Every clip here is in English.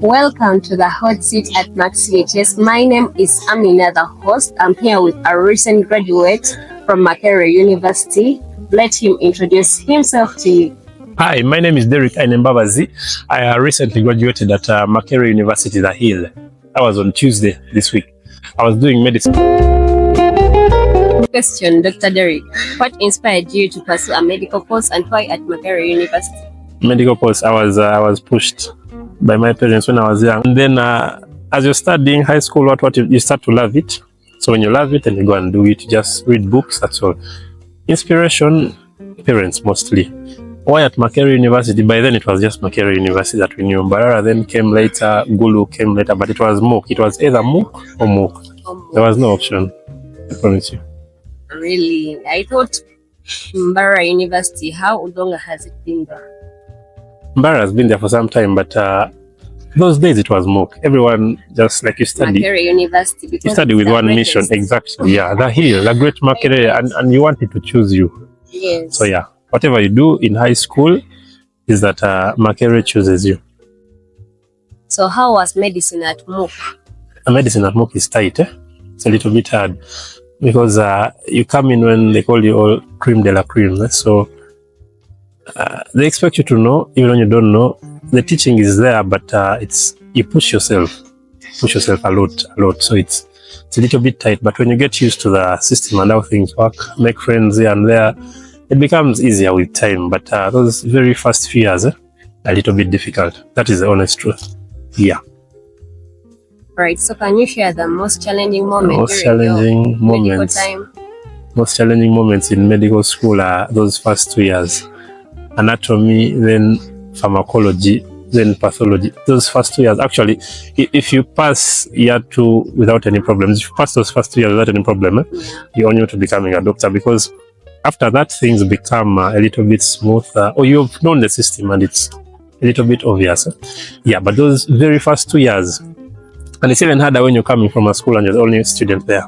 Welcome to the hot seat at Max CHS. My name is Amina, the host. I'm here with a recent graduate from Makerere University. Let him introduce himself to you. Hi, my name is Derek Ainembabazi. I recently graduated at Makerere University, The Hill. That was on Tuesday this week. I was doing medicine. Question, Dr. Derek. What inspired you to pursue a medical course and why at Makerere University? Medical course, I was pushed by my parents when I was young. And then as you're studying high school, what you start to love it. So when you love it and you go and do it, you just read books, that's all. Inspiration, parents mostly. Why at Makerere University? By then it was just Makerere University that we knew. Mbarara then came later, Gulu came later, but it was MOOC. It was either MOOC or MOOC. There was no option, I promise you. Really? I thought Mbarara University, how long has it been there? Mbarara has been there for some time, but those days it was MOOC. Everyone just like you study. Makerere University. You study with one mission, exactly. Yeah, The Hill, the great Makerere, and you want it to choose you. Yes. So yeah, whatever you do in high school is that Makerere chooses you. So how was medicine at MOOC? Medicine at MOOC is tight. It's a little bit hard because you come in when they call you all cream de la cream. So they expect you to know, even when you don't know. The teaching is there, but it's you push yourself a lot. So it's a little bit tight. But when you get used to the system and how things work, make friends here and there, it becomes easier with time. But those very first few years, a little bit difficult. That is the honest truth. Yeah. Right. So can you share the most challenging moment? Most challenging moments. Most challenging moments in medical school are those first 2 years. Anatomy, then pharmacology, then pathology. Those first 2 years, actually, if you pass year 2 without any problems, if you pass those first 2 years without any problem, you're on your way to becoming a doctor, because after that things become a little bit smoother, or you've known the system and it's a little bit obvious. Yeah, but those very first 2 years, and it's even harder when you're coming from a school and you're the only student there.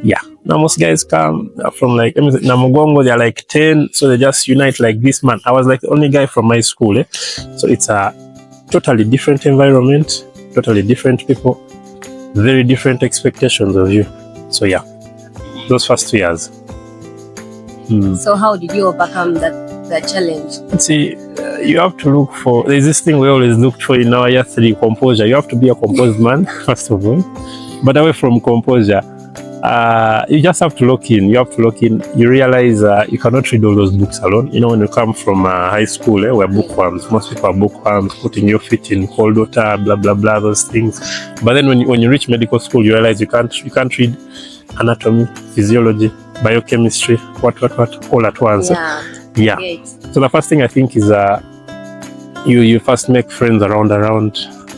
Yeah. Now most guys come from like Namugongo, they're like 10, so they just unite like this man. I was like the only guy from my school. So it's a totally different environment, totally different people, very different expectations of you. So yeah, those first 2 years. So how did you overcome that challenge? See, you have to look for, there's this thing we always looked for in our year 3, composure. You have to be a composed man, first of all. But away from composure, you just have to lock in. You have to lock in. You realize you cannot read all those books alone. You know, when you come from high school, we're bookworms. Most people are bookworms, putting your feet in cold water, blah, blah, blah, those things. But then when you reach medical school, you realize you can't read anatomy, physiology, biochemistry, what, all at once. Yeah. So the first thing I think is you first make friends around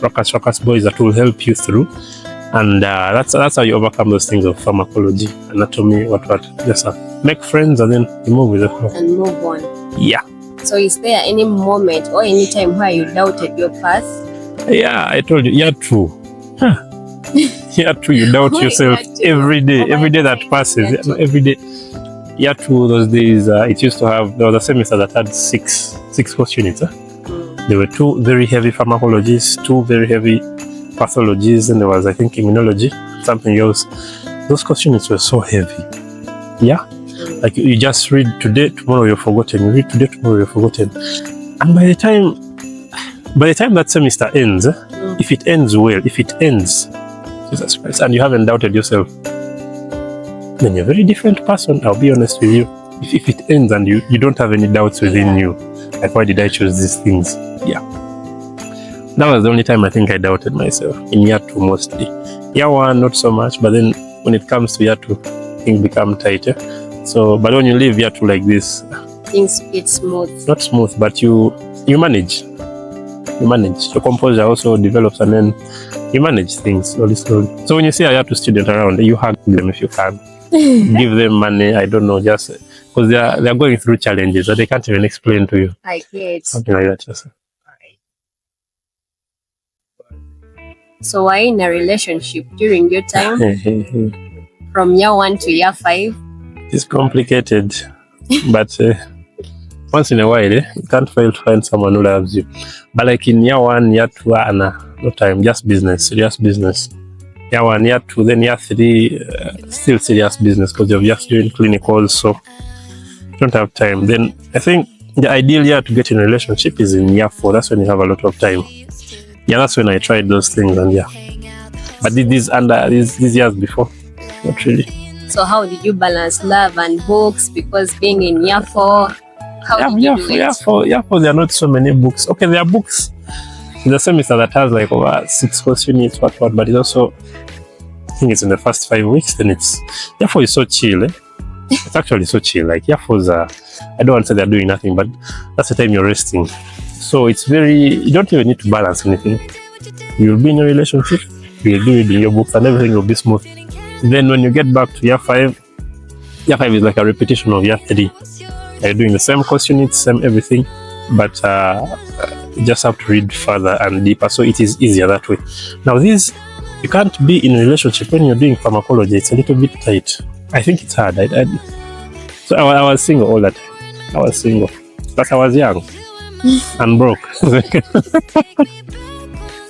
ruckus boys that will help you through, and that's how you overcome those things of pharmacology, anatomy, what. Just make friends and then you move with the flow. And move on. Yeah. So is there any moment or any time where you doubted your path? Yeah, I told you, year 2. Year 2, you doubt yourself every day that passes. Every day. Year 2, those days, it used to have, there was a semester that had six course units. There were 2 very heavy pharmacologies, 2 very heavy pathologies, and there was, I think, immunology, something else. Those course units were so heavy. Yeah? Like you just read today, tomorrow you're forgotten. You read today, tomorrow you're forgotten. And by the time that semester ends, if it ends well, Jesus Christ, and you haven't doubted yourself, then you're a very different person. I'll be honest with you. If it ends and you don't have any doubts within you, like why did I choose these things? Yeah. That was the only time I think I doubted myself. In year 2 mostly. Year 1 not so much, but then when it comes to year 2, things become tighter. So, but when you live year 2 like this, things get smooth. Not smooth, but you manage. You manage. Your composure also develops, and then you manage things slowly. So when you see a year 2 student around, you hug them if you can. Give them money, I don't know, just because they are going through challenges that they can't even explain to you. I get something like that. Just. So were you in a relationship during your time? From year 1 to year 5? It's complicated, but once in a while, you can't fail to find someone who loves you. But like in year 1, year 2, no time. Just business, serious business. Year 1, year 2, then year 3, still serious business because you're just doing clinicals, so you don't have time. Then I think the ideal year to get in a relationship is in year 4. That's when you have a lot of time. Yeah, that's when I tried those things, and yeah. But these years before, not really. So how did you balance love and books? Because being in year 4, how did you do it? Year 4, there are not so many books. Okay, there are books in the semester that has like over 6 course units, but it's also, I think it's in the first 5 weeks. Then it's year 4 is so chill. It's actually so chill. Like year 4's, I don't want to say they're doing nothing, but that's the time you're resting. So it's you don't even need to balance anything. You'll be in a relationship, you'll be reading your books, and everything will be smooth. Then when you get back to year 5 is like a repetition of year 3. You're doing the same course units, same everything, but you just have to read further and deeper, so it is easier that way. Now you can't be in a relationship when you're doing pharmacology. It's a little bit tight. I think it's hard. So I was single all that time. I was single, but I was young and broke.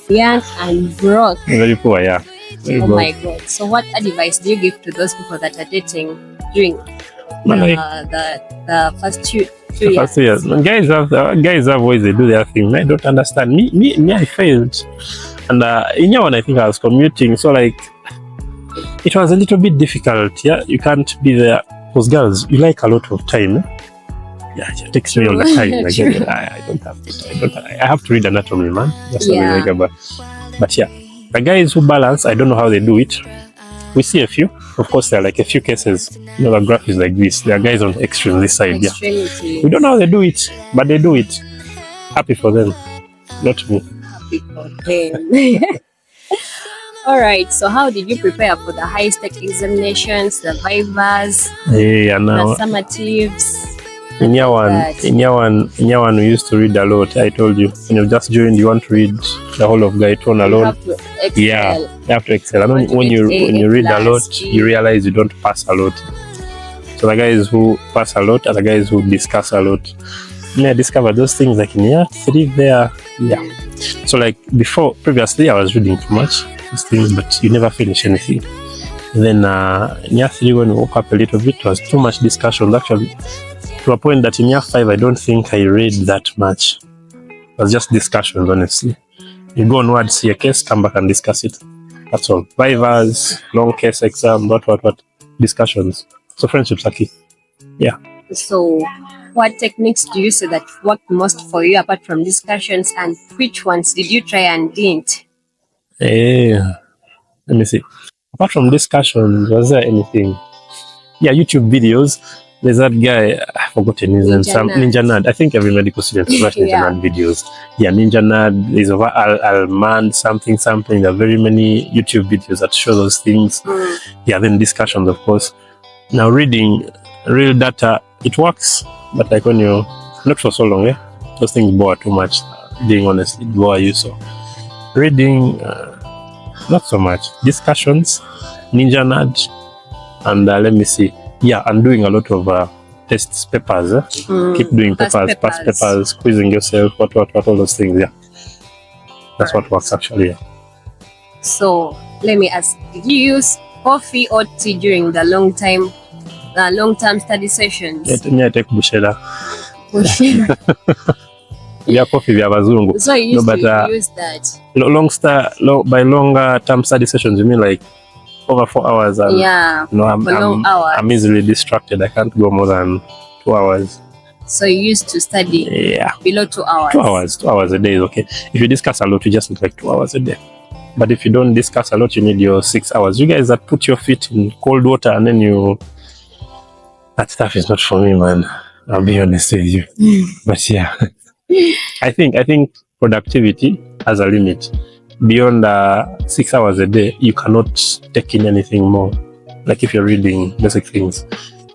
Young and broke. Very poor, yeah. Very broke. My God. So what advice do you give to those people that are dating during the first two years? Guys have ways they do their thing. I don't understand. Me, I failed. And in year 1, I think I was commuting, so like it was a little bit difficult. Yeah, you can't be there. Because girls, you like a lot of time. Yeah, it takes me all the time. Like, I don't have it. I have to read anatomy, man. That's but yeah, the guys who balance, I don't know how they do it. We see a few. Of course, there are like a few cases. The graph is like this. There are guys on extreme this side. Yeah, we don't know how they do it, but they do it. Happy for them, not me. Happy for them. All right. So, how did you prepare for the high-stake examinations, the vivas, the summatives? In year one, we used to read a lot. I told you, when you just joined, you want to read the whole of Gaiton alone. You have to excel. And when you read a lot, you realize you don't pass a lot. So the guys who pass a lot are the guys who discuss a lot. I discovered those things like in year 3 there. Yeah. So like previously, I was reading too much these things, but you never finish anything. And then in year 3, when we woke up a little bit, it was too much discussion actually. To a point that in year 5, I don't think I read that much. It was just discussions, honestly. You go onward, see a case, come back and discuss it. That's all. Vivas, long case exam, what, discussions. So friendships are key. Yeah. So what techniques do you say that worked most for you apart from discussions, and which ones did you try and didn't? Let me see. Apart from discussions, was there anything? Yeah, YouTube videos. There's that guy, I've forgotten his name, Ninja Nerd. I think every medical student has watched Ninja Nerd videos. Yeah, Ninja Nerd, there's over Alman, something. There are very many YouTube videos that show those things. Yeah, then discussions, of course. Now, reading real data, it works, but like when you're not for so long, those things bore too much. Being honest, it bore you. So, reading, not so much. Discussions, Ninja Nerd, and let me see. Yeah, and doing a lot of tests, papers. Keep doing pass papers, quizzing yourself, what, all those things. Yeah, that's what works actually. Yeah. So let me ask: did you use coffee or tea during the long-term study sessions? I take bushera. Yeah, coffee vya bazungu. So you used to use that. By longer term study sessions, you mean like over 4 hours? I'm easily distracted. I can't go more than 2 hours. So you used to study below 2 hours? 2 hours a day is okay. If you discuss a lot, you just need like 2 hours a day. But if you don't discuss a lot, you need your 6 hours. You guys that put your feet in cold water and then that stuff is not for me, man. I'll be honest with you. But yeah, I think productivity has a limit. Beyond 6 hours a day, you cannot take in anything more. Like if you're reading basic things.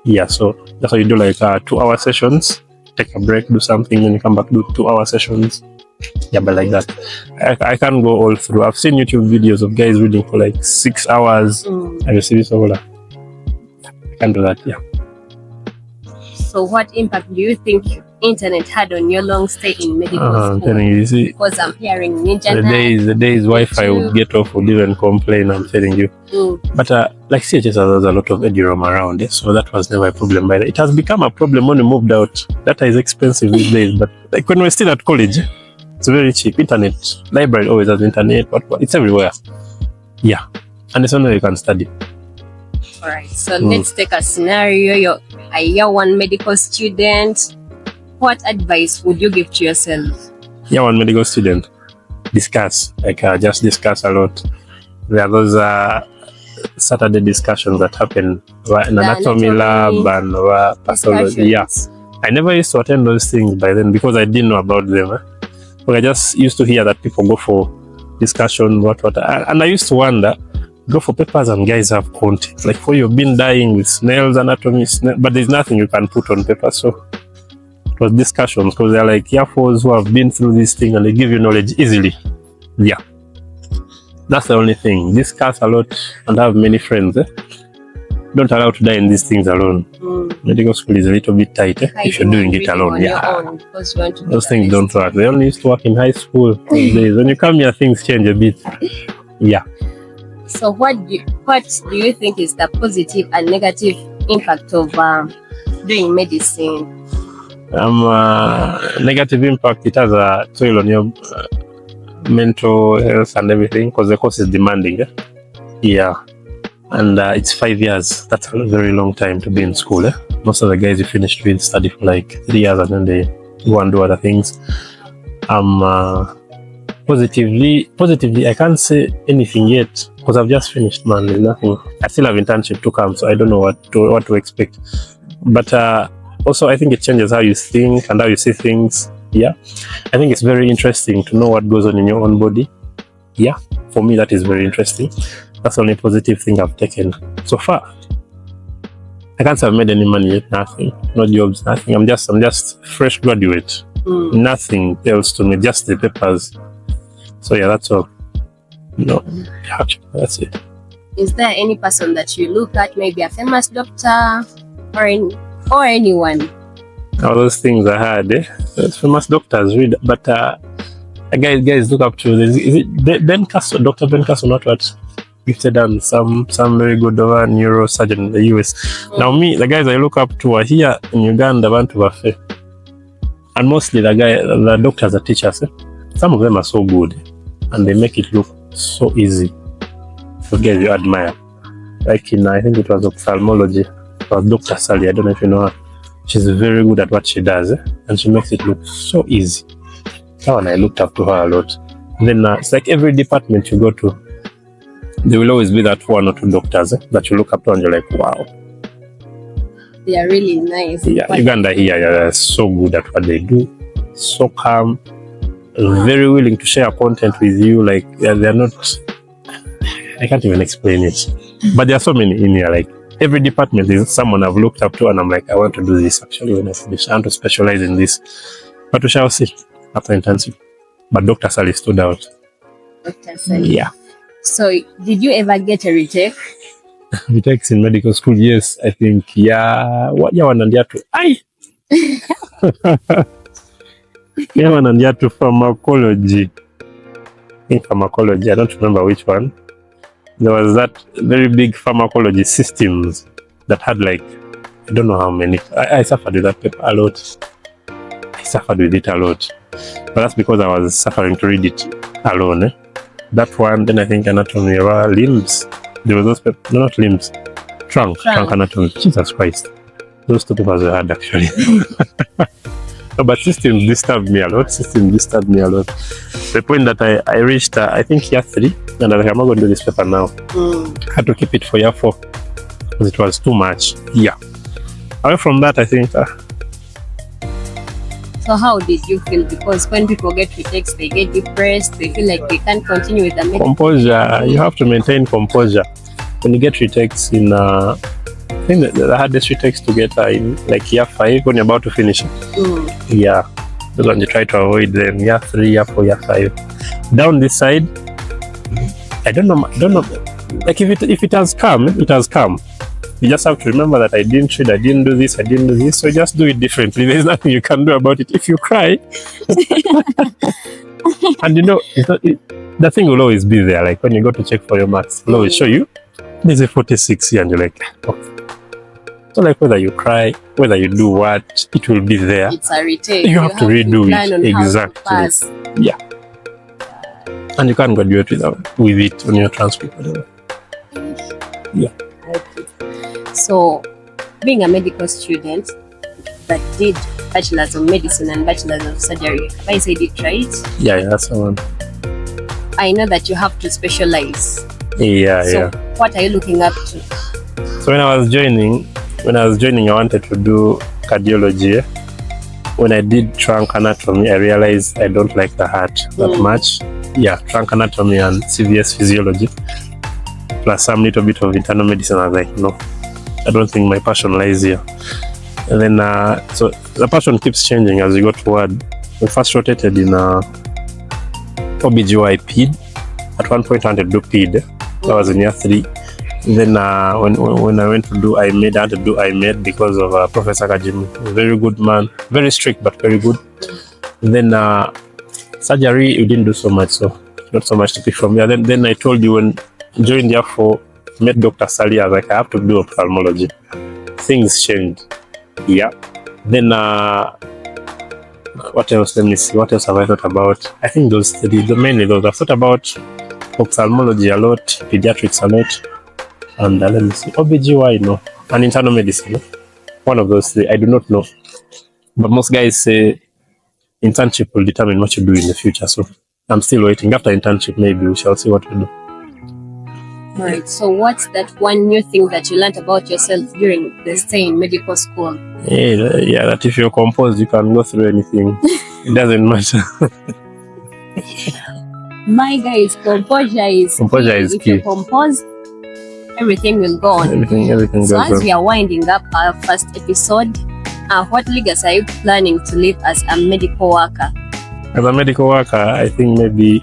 Yeah, so that's why you do like 2-hour sessions, take a break, do something, then you come back, do 2-hour sessions. Yeah, but like that. I can't go all through. I've seen YouTube videos of guys reading for like 6 hours. Have you seen this over? I can't do that, yeah. So what impact do you think internet had on your long stay in medical school? I'm telling you, see, because I'm hearing Ninja the days Wi-Fi would get off, would even complain, I'm telling you. But like CHS, there was a lot of eduroam around, so that was never a problem. By it has become a problem when we moved out. Data is expensive these days, but like when we're still at college, it's very cheap. Internet, library always has internet, but it's everywhere. Yeah, and it's only you can study. Alright, so let's take a scenario. You're a year one medical student. What advice would you give to yourself? Year one medical student, discuss. Just discuss a lot. There are those Saturday discussions that happen in anatomy lab and pathology. Yeah, I never used to attend those things by then because I didn't know about them. But I just used to hear that people go for discussion, what, and I used to wonder. Go for papers and guys have content. Like for you've been dying with snails anatomy, but there's nothing you can put on paper. So it was discussions because they're like fours who have been through this thing and they give you knowledge easily. Yeah, that's the only thing. Discuss a lot and have many friends. Don't allow to die in these things alone. Medical school is a little bit tight if you're doing it alone. Yeah, those things don't work. They only used to work in high school these days. When you come here, things change a bit. Yeah. So what do you think is the positive and negative impact of doing medicine? Negative impact, it has a toll on your mental health and everything because the course is demanding. Yeah, and it's 5 years. That's a very long time to be in school. Most of the guys you finish with study for like 3 years and then they go and do other things. Positively, I can't say anything yet because I've just finished, man. There's nothing. I still have internship to come, so I don't know what to expect. But also, I think it changes how you think and how you see things. Yeah, I think it's very interesting to know what goes on in your own body. Yeah, for me, that is very interesting. That's the only positive thing I've taken so far. I can't say I've made any money yet. Nothing, no jobs, nothing. I'm just fresh graduate. Nothing else to me, just the papers. So yeah, that's all. No, that's it. Is there any person that you look at, maybe a famous doctor or anyone? All those things I had, Those famous doctors read, but guys look up to. Is it Ben Castle, Dr. Ben Castle, not what? Gifted and some very good neurosurgeon in the US. Now me, the guys I look up to are here in Uganda, Bantu Bafe. And mostly the doctors are teachers. Some of them are so good and they make it look so easy. So guys you admire. Like in, I think it was ophthalmology. It was Dr. Sally, I don't know if you know her. She's very good at what she does, and she makes it look so easy. That one I looked up to her a lot. Then it's like every department you go to, there will always be that one or two doctors that you look up to and you're like, wow. They are really nice. Yeah, Uganda here, they're so good at what they do. So calm, very willing to share content with you. Like they're not, I can't even explain it. But there are so many in here. Like every department is someone I've looked up to and I'm like, I want to do this actually when I finish. I want to specialize in this. But we shall see after internship. But Dr. Sally stood out. Dr. Sally. Yeah. So did you ever get a retake? Retakes in medical school, yes, I think. Yeah. What year one and year two? Aye. Year one and year two pharmacology. I think pharmacology, I don't remember which one. There was that very big pharmacology systems that had like, I don't know how many. I suffered with that paper a lot. I suffered with it a lot. But that's because I was suffering to read it alone. That one, then I think anatomy, limbs. There was those papers, no, not limbs. Trunk anatomy. Jesus Christ. Those two papers were hard actually. No, but systems disturbed me a lot. The point that I reached, I think year 3, and I was like, I'm not going to do this paper now. I had to keep it for year 4 because it was too much. Yeah. Away from that, I think. So how did you feel? Because when people get retakes, they get depressed. They feel like they can't continue with the medical. Composure. You have to maintain composure. When you get retakes in, I think the hardest retakes to get are in like year 5 when you're about to finish. Yeah. Those ones you try to avoid them. Year 3, year 4, year 5. Down this side, I don't know. Like if it has come, it has come. You just have to remember that I didn't read, I didn't do this, so just do it differently. There's nothing you can do about it. If you cry, and the thing will always be there. Like when you go to check for your marks, it'll always show you there's a 46 here, and you're like, okay. So like whether you cry, whether you do what, it will be there. It's a retake. You have to redo it. Exactly. Yeah. And you can't graduate with it on your transcript. Whatever. Yeah. Okay. So, being a medical student that did bachelor's of medicine and bachelor's of surgery, have I said it right? Yeah, that's the one. I know that you have to specialize. Yeah. What are you looking up to? So when I was joining, I wanted to do cardiology. When I did trunk anatomy, I realized I don't like the heart that much. Yeah, trunk anatomy and CVS physiology, plus some little bit of internal medicine. I was like, no, I don't think my passion lies here. And then, so the passion keeps changing as we go toward. We first rotated in OBGY PED. At one point, I wanted to do PED. That was in year 3. Then when I went to do IMED, I had to do IMED because of Professor Kajim. Very good man, very strict but very good. Then surgery, we didn't do so much, so not so much to pick from here. Then I told you when during the year 4, I met Dr. Sally. I was like, I have to do ophthalmology. Things changed. Yeah. Then what else? Let me see. What else have I thought about? I think those three, mainly those. I've thought about ophthalmology a lot, pediatrics a lot. And let me see, OBGY, no, and internal medicine, no? One of those three, I do not know. But most guys say internship will determine what you do in the future. So I'm still waiting. After internship, maybe we shall see what we do. Right. So what's that one new thing that you learned about yourself during the stay in medical school? Yeah, that if you're composed, you can go through anything. It doesn't matter. My guys, composure is key. If you're composed, everything will go on. Everything goes on. So as we are winding up our first episode, what legacy are you planning to leave as a medical worker? As a medical worker, I think maybe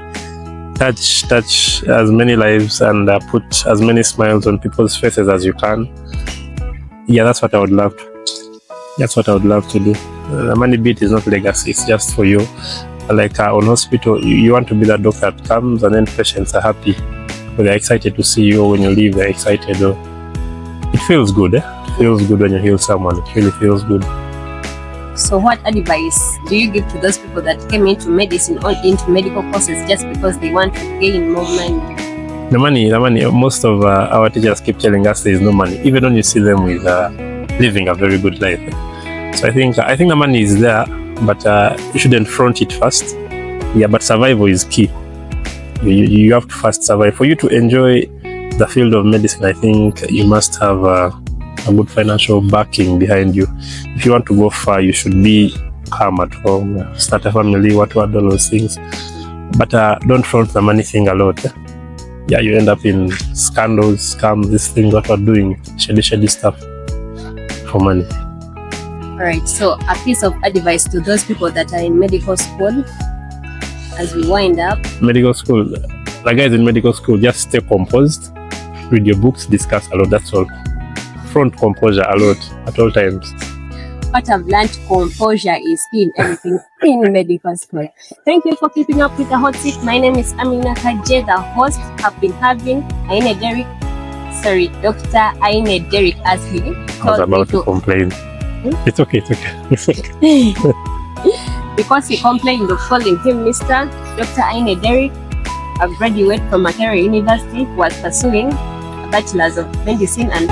touch as many lives and put as many smiles on people's faces as you can. Yeah, that's what I would love to. That's what I would love to do. The money bit is not legacy, it's just for you. Like on hospital, you want to be that doctor that comes and then patients are happy. They're excited to see you. When you leave, they're excited. It feels good. It feels good when you heal someone. It really feels good. So what advice do you give to those people that came into medicine or into medical courses just because they want to gain more money? The money. Most of our teachers keep telling us there is no money, even when you see them with living a very good life. So I think the money is there, but you shouldn't front it first. Yeah, but survival is key. You have to first survive. For you to enjoy the field of medicine, I think you must have a good financial backing behind you. If you want to go far, you should be calm at home, start a family, all those things. But don't front the money thing a lot. Yeah, you end up in scandals, scams, these things that are doing shady stuff for money. Alright, so a piece of advice to those people that are in medical school as we wind up. Medical school, the guys in medical school, just stay composed, read your books, discuss a lot, that's all. Front composure a lot at all times. What I've learned, composure is key in everything in medical school. Thank you for keeping up with the hot seat. My name is Amina Kaje, the host. I've been having Dr. Aine Derrick as he I was about to complain. It's okay. Because he complained of calling him Mr. Dr. Aine Derrick, a graduate from Makerere University who was pursuing a bachelor's of medicine and